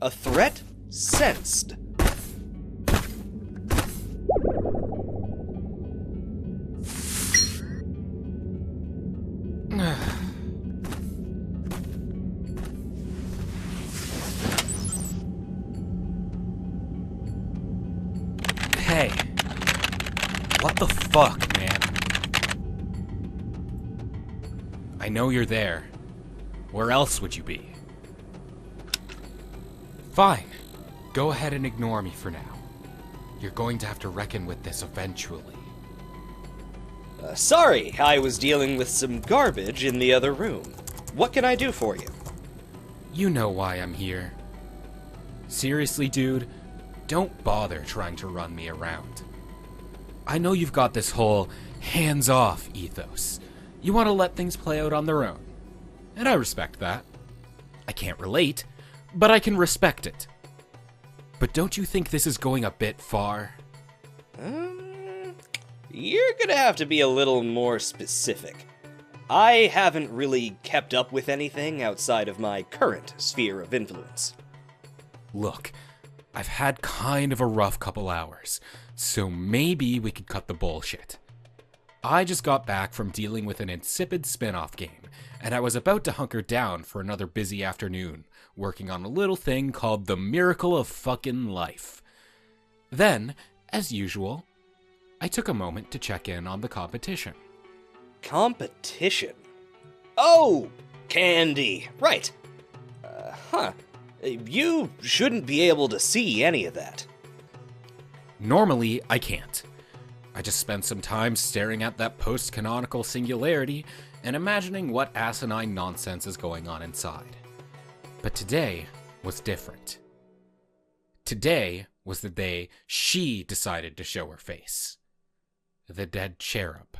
A threat sensed. Hey, what the fuck, man? I know you're there. Where else would you be? Fine. Go ahead and ignore me for now. You're going to have to reckon with this eventually. Sorry, I was dealing with some garbage in the other room. What can I do for you? You know why I'm here. Seriously, dude, don't bother trying to run me around. I know you've got this whole hands-off ethos. You want to let things play out on their own. And I respect that. I can't relate, but I can respect it. But don't you think this is going a bit far? You're gonna have to be a little more specific. I haven't really kept up with anything outside of my current sphere of influence. Look, I've had kind of a rough couple hours, so maybe we could cut the bullshit. I just got back from dealing with an insipid spin-off game, and I was about to hunker down for another busy afternoon, working on a little thing called the Miracle of Fucking Life. Then, as usual, I took a moment to check in on the competition. Competition? Oh, candy. Right. You shouldn't be able to see any of that. Normally, I can't. I just spent some time staring at that post-canonical singularity and imagining what asinine nonsense is going on inside. But today was different. Today was the day she decided to show her face. The dead cherub.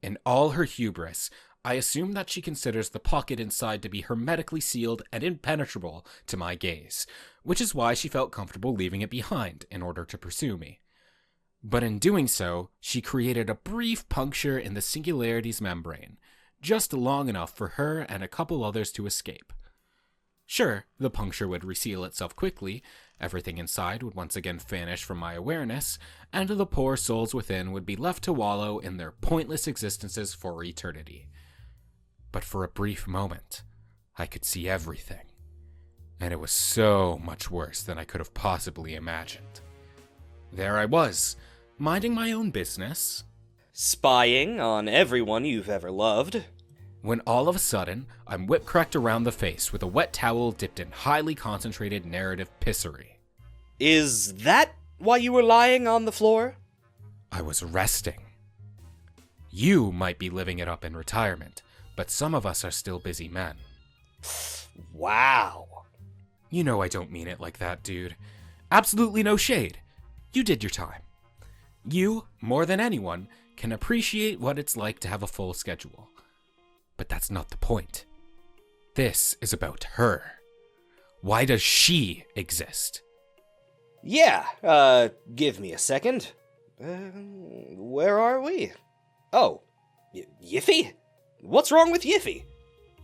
In all her hubris, I assume that she considers the pocket inside to be hermetically sealed and impenetrable to my gaze, which is why she felt comfortable leaving it behind in order to pursue me. But in doing so, she created a brief puncture in the singularity's membrane, just long enough for her and a couple others to escape. Sure, the puncture would reseal itself quickly, everything inside would once again vanish from my awareness, and the poor souls within would be left to wallow in their pointless existences for eternity. But for a brief moment, I could see everything, and it was so much worse than I could have possibly imagined. There I was, minding my own business, spying on everyone you've ever loved, when all of a sudden, I'm whip-cracked around the face with a wet towel dipped in highly concentrated narrative pissery. Is that why you were lying on the floor? I was resting. You might be living it up in retirement, but some of us are still busy men. Wow. You know I don't mean it like that, dude. Absolutely no shade. You did your time. You, more than anyone, can appreciate what it's like to have a full schedule. But that's not the point. This is about her. Why does she exist? Yeah, give me a second. Where are we? Oh, Yiffy? What's wrong with Yiffy?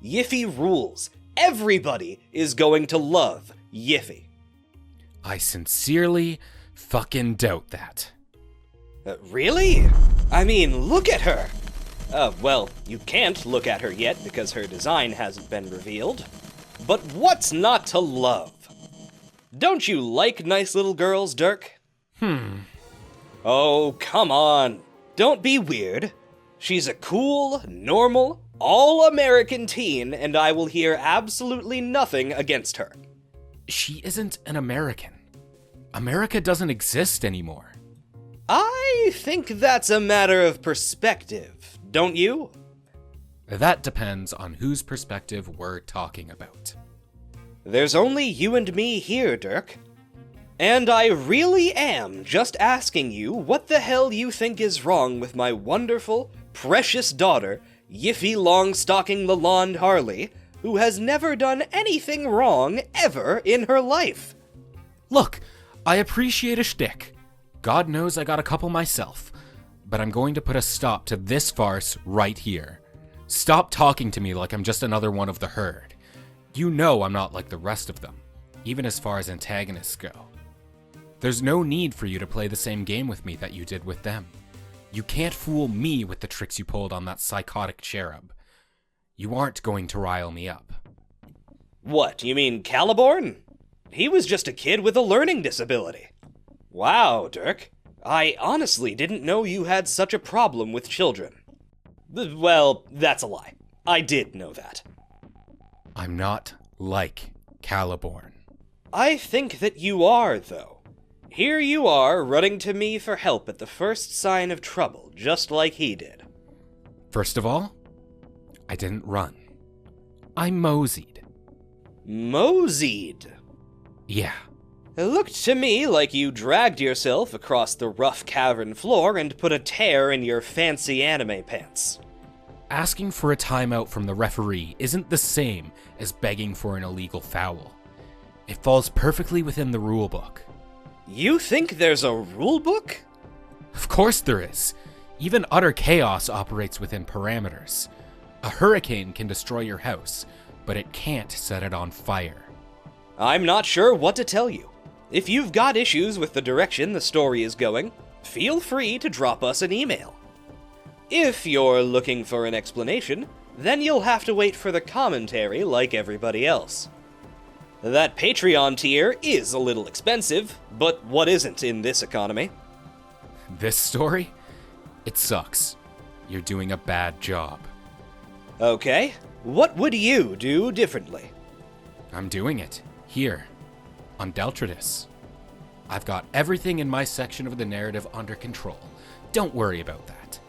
Yiffy rules. Everybody is going to love Yiffy. I sincerely fucking doubt that. Really? I mean, look at her. Well, you can't look at her yet because her design hasn't been revealed. But what's not to love? Don't you like nice little girls, Dirk? Oh, come on. Don't be weird. She's a cool, normal, all-American teen, and I will hear absolutely nothing against her. She isn't an American. America doesn't exist anymore. I think that's a matter of perspective, don't you? That depends on whose perspective we're talking about. There's only you and me here, Dirk. And I really am just asking you what the hell you think is wrong with my wonderful, precious daughter, Yiffy Longstocking the Lawned Harley, who has never done anything wrong ever in her life. Look, I appreciate a shtick. God knows I got a couple myself. But I'm going to put a stop to this farce right here. Stop talking to me like I'm just another one of the herd. You know I'm not like the rest of them. even as far as antagonists go. There's no need for you to play the same game with me that you did with them. You can't fool me with the tricks you pulled on that psychotic cherub. You aren't going to rile me up. What, you mean Caliborn? He was just a kid with a learning disability. Wow, Dirk. I honestly didn't know you had such a problem with children. Well, that's a lie. I did know that. I'm not like Caliborn. I think that you are, though. Here you are, running to me for help at the first sign of trouble, just like he did. First of all, I didn't run. I moseyed. Moseyed? Yeah. It looked to me like you dragged yourself across the rough cavern floor and put a tear in your fancy anime pants. Asking for a timeout from the referee isn't the same as begging for an illegal foul. It falls perfectly within the rulebook. You think there's a rulebook? Of course there is. Even utter chaos operates within parameters. A hurricane can destroy your house, but it can't set it on fire. I'm not sure what to tell you. If you've got issues with the direction the story is going, feel free to drop us an email. If you're looking for an explanation, then you'll have to wait for the commentary like everybody else. That Patreon tier is a little expensive, but what isn't in this economy? This story? It sucks. You're doing a bad job. Okay, what would you do differently? I'm doing it. Here. On Deltridus. I've got everything in my section of the narrative under control. Don't worry about that.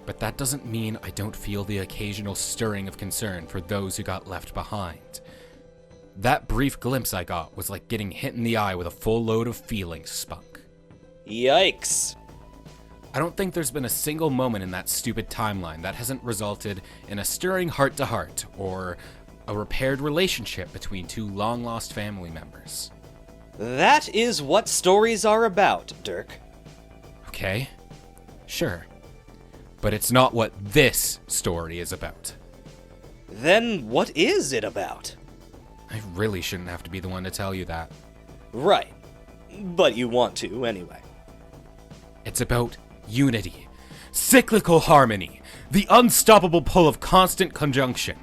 But that doesn't mean I don't feel the occasional stirring of concern for those who got left behind. That brief glimpse I got was like getting hit in the eye with a full load of feelings spunk. Yikes. I don't think there's been a single moment in that stupid timeline that hasn't resulted in a stirring heart-to-heart or a repaired relationship between two long-lost family members. That is what stories are about, Dirk. Okay, sure. But it's not what this story is about. Then what is it about? I really shouldn't have to be the one to tell you that. Right. But you want to, anyway. It's about unity, cyclical harmony, the unstoppable pull of constant conjunction.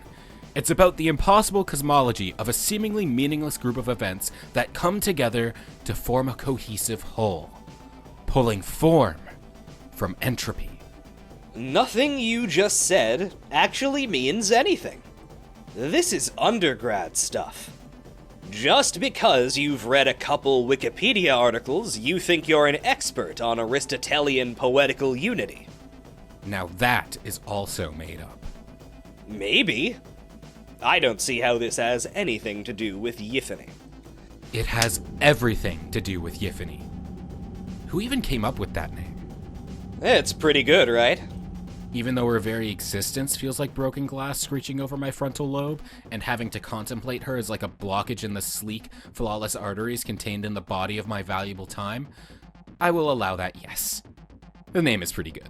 It's about the impossible cosmology of a seemingly meaningless group of events that come together to form a cohesive whole, pulling form from entropy. Nothing you just said actually means anything. This is undergrad stuff. Just because you've read a couple Wikipedia articles, you think you're an expert on Aristotelian poetical unity. Now that is also made up. Maybe. I don't see how this has anything to do with Yiffy. It has everything to do with Yiffy. Who even came up with that name? It's pretty good, right? Even though her very existence feels like broken glass screeching over my frontal lobe, and having to contemplate her is like a blockage in the sleek, flawless arteries contained in the body of my valuable time, I will allow that, yes. The name is pretty good.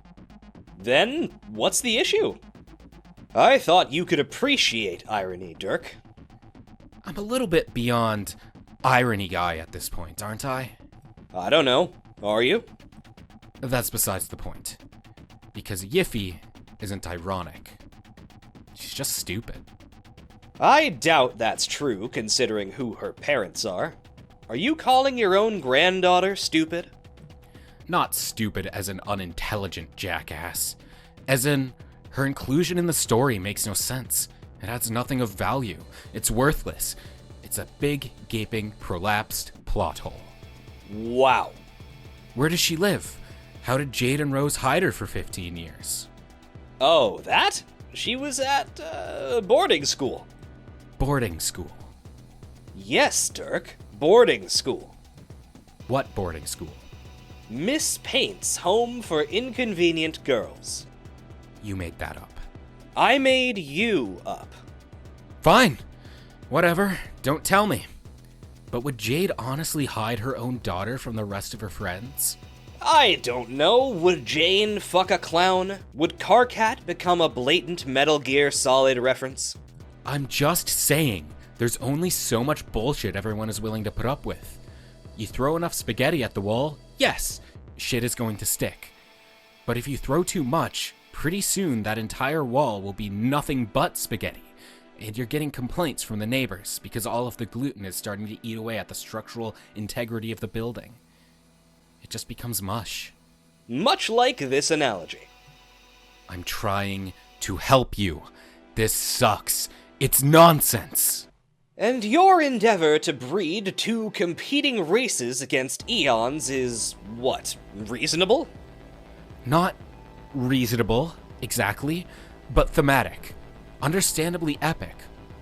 Then, what's the issue? I thought you could appreciate irony, Dirk. I'm a little bit beyond irony guy at this point, aren't I? I don't know. Are you? That's besides the point. Because Yiffy isn't ironic. She's just stupid. I doubt that's true, considering who her parents are. Are you calling your own granddaughter stupid? Not stupid as an unintelligent jackass. As in, her inclusion in the story makes no sense. It adds nothing of value. It's worthless. It's a big, gaping, prolapsed plot hole. Wow. Where does she live? How did Jade and Rose hide her for 15 years? Oh, that? She was at, boarding school. Boarding school. Yes, Dirk. Boarding school. What boarding school? Miss Paint's Home for Inconvenient Girls. You made that up. I made you up. Fine. Whatever. Don't tell me. But would Jade honestly hide her own daughter from the rest of her friends? I don't know. Would Jane fuck a clown? Would Carcat become a blatant Metal Gear Solid reference? I'm just saying, There's only so much bullshit everyone is willing to put up with. You throw enough spaghetti at the wall, yes, shit is going to stick. But if you throw too much, pretty soon that entire wall will be nothing but spaghetti, and you're getting complaints from the neighbors because all of the gluten is starting to eat away at the structural integrity of the building. It just becomes mush. Much like this analogy. I'm trying to help you. This sucks. It's nonsense. And your endeavor to breed two competing races against eons is, what, reasonable? Not reasonable, exactly, but thematic. Understandably epic.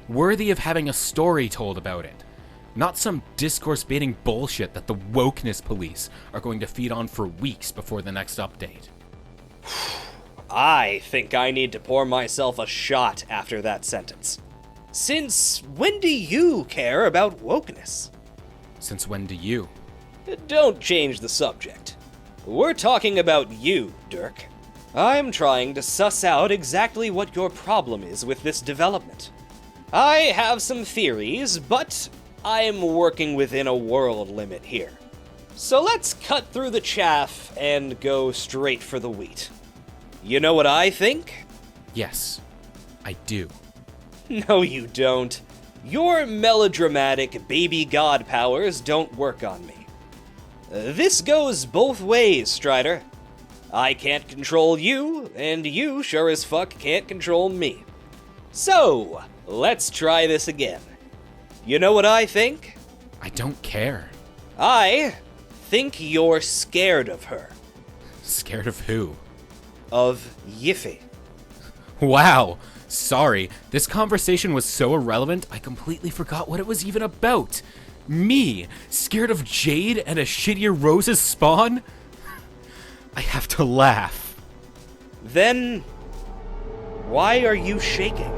Worthy of having a story told about it. Not some discourse-baiting bullshit that the wokeness police are going to feed on for weeks before the next update. I think I need to pour myself a shot after that sentence. Since when do you care about wokeness? Since when do you? Don't change the subject. We're talking about you, Dirk. I'm trying to suss out exactly what your problem is with this development. I have some theories, but I'm working within a world limit here. So let's cut through the chaff and go straight for the wheat. You know what I think? Yes, I do. No, you don't. Your melodramatic baby god powers don't work on me. This goes both ways, Strider. I can't control you, and you sure as fuck can't control me. So, let's try this again. You know what I think? I don't care. I think you're scared of her. Scared of who? Of Yiffy. Wow. Sorry, this conversation was so irrelevant, I completely forgot what it was even about. Me, scared of Jade and a shittier Rose's spawn? I have to laugh. Then, why are you shaking?